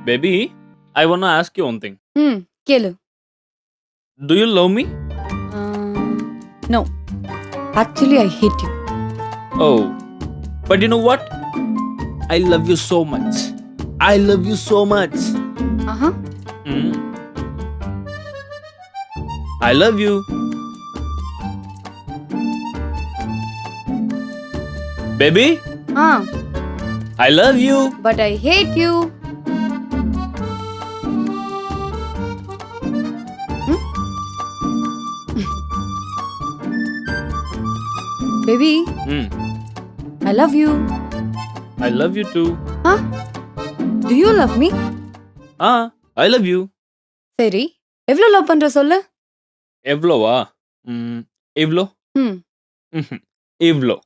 Baby, I wanna ask you one thing. ம் கேளு. Do you love me? No. Actually I hate you. Oh, but you know what? I love you so much. I love you so much. ஆஹா. Mm. I love you. Baby, ah I love you. But I hate you. Baby Mm. I love you. I love you too. Ah do you love me? Ah, I love you. சரி எவ்வளோ love பண்ற சொல்லு. எவ்வளோவா? எவ்வளோ? ம் இவ்வளோ.